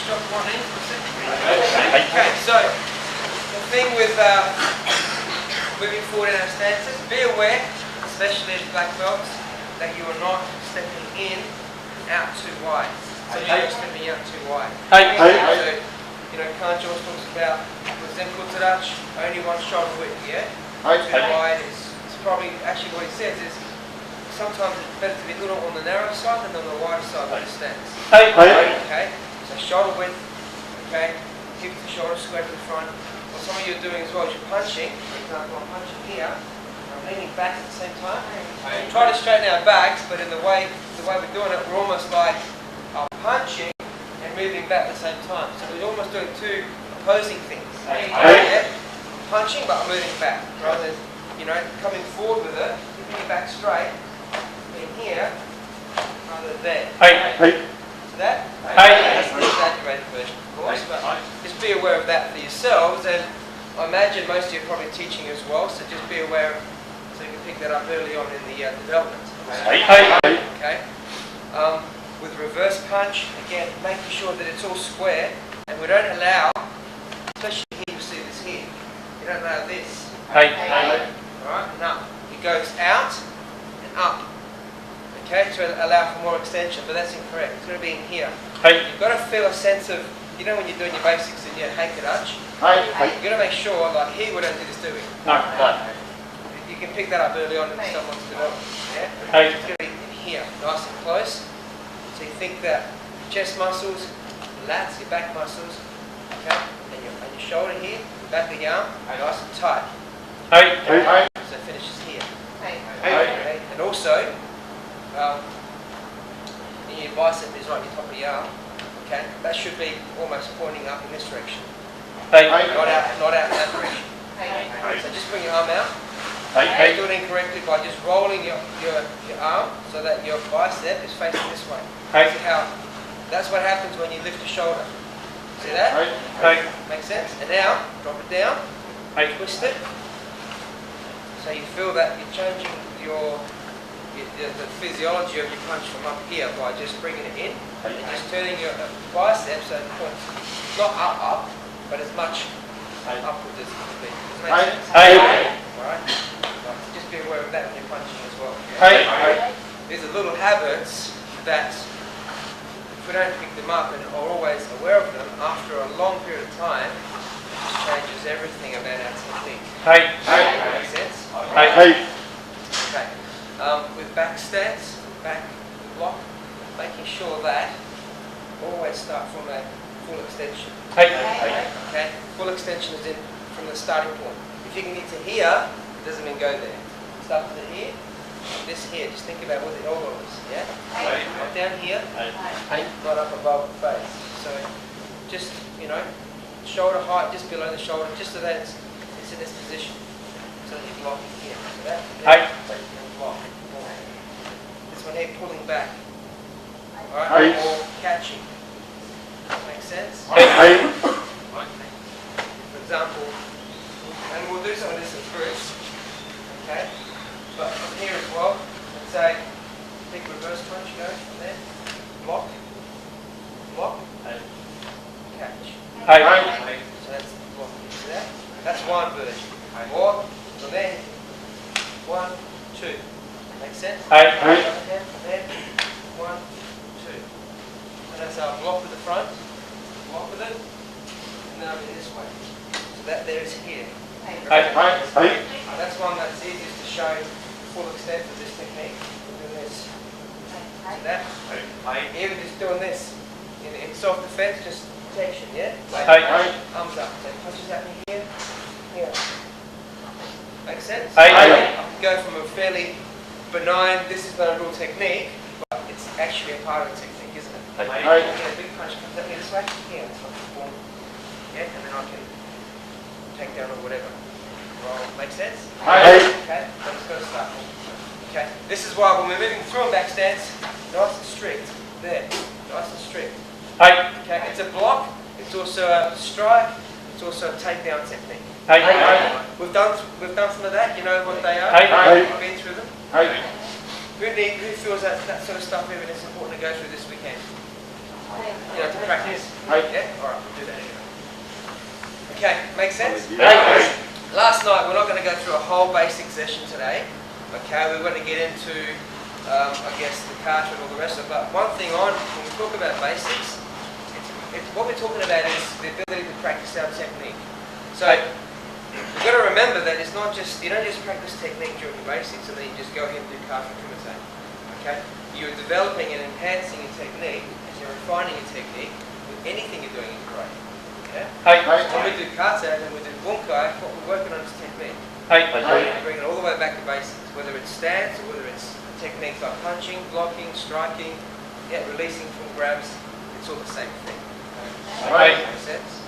just drop one in for a second. Okay, so the thing with moving forward in our stances, be aware, especially as black belts, that you are not stepping in out too wide. So you're stepping out too wide. So, Kant George talks about with Zenkutarach, only one shoulder width, yeah? Too wide is probably, actually what he says is, sometimes it's better to be a little on the narrow side than on the wider side of the stance. Okay? So shoulder width, okay? Keep the shoulder square to the front. What some of you are doing as well is you're punching. For example, I'm punching here, and I'm leaning back at the same time. Try to straighten our backs, but in the way we're doing it, we're almost like punching and moving back at the same time. So we're almost doing two opposing things. Yeah? Punching but moving back, rather than coming forward with it, keeping your back straight, being here, rather than there. So that's the exaggerated version, of course, but just be aware of that for yourselves, and I imagine most of you are probably teaching as well, so just be aware, so you can pick that up early on in the development. Okay. With reverse punch, again, making sure that it's all square, and we don't allow, especially here, you see this here, you don't allow this. Alright, and up. It goes out and up. Okay, to allow for more extension, but that's incorrect. It's going to be in here. You've got to feel a sense of, when you're doing your basics in your Kaiapoi, you've got to make sure, like here, we don't do this, do we? No. You can pick that up early on in someone's development. Yeah? It's going to be in here, nice and close. So you think that chest muscles, lats, your back muscles, okay, and your shoulder here, back of the arm, nice and tight. So it finishes here. Okay. And also, your bicep is right at the top of the arm. Okay, that should be almost pointing up in this direction. Not out in that direction. So just bring your arm out. You do it incorrectly by just rolling your arm so that your bicep is facing this way. That's what happens when you lift your shoulder. See that? Makes sense? And now, drop it down, twist it. So you feel that you're changing the physiology of your punch from up here by just bringing it in and just turning your biceps so it points not up, but as much upwards as it can be. Does that make sense? Alright? Just be aware of that when you're punching as well. These are little habits that, if we don't pick them up and are always aware of them, after a long period of time, it just changes everything about our technique. Makes sense? Okay. With back stance, back block, making sure that always start from a full extension. Okay? Full extension is in from the starting point. If you can get to here, it doesn't mean go there. Start from here, this here. Just think about what the elbow is. Yeah? Right down here, right up above the face. So just, shoulder height just below the shoulder, just so that it's in this position. So that you're blocking here. So that, block. This one here pulling back. Alright? Or catching. Make sense? For example, and we'll do some of this in groups. Okay? But from here as well, let's say, big reverse punch, go from there. Block. Catch. So that's the block. See that? That's one version. Or from there, 1, 2. Make sense? There, 1, 2. And that's our block with the front, block with it, and then over this way. So that there is here. That's one that's easiest to show full extent of this technique. We're doing this. See that? Even just doing this. In self-defense, just protection, yeah? Arms up. So punches at me here. Makes sense? I can go from a fairly benign, this is not a real technique, but it's actually a part of the technique, isn't it? A big punch comes at me this way, here, it's like a form. Yeah, and then I can take down or whatever. Roll. Make sense? Okay, so it's got to start. Okay, this is why when we're moving through a back stance, nice and strict. There, nice and strict. Okay, it's a block, it's also a strike, it's also a takedown technique. We've done some of that, you know what they are? I've been through them. Who feels that sort of stuff even is important to go through this weekend? You know, to practice. Yeah? Alright, we'll do that anyway. Okay, makes sense? Last night, we're not going to go through a whole basic session today. Okay, we're going to get into, I guess, the kata and all the rest of it. But one thing on, when we talk about basics, what we're talking about is the ability to practice our technique. So, you've got to remember that it's not just, you don't just practice technique during the basics and then you just go ahead and do kata and kumite. Okay? You're developing and enhancing your technique as you're refining your technique with anything you're doing in karate. Yeah? So when we do kata and we do bunkai, what we're working on is technique. We're bringing it all the way back to basics, whether it's stance or whether it's techniques like punching, blocking, striking, releasing from grabs, it's all the same thing. Makes sense?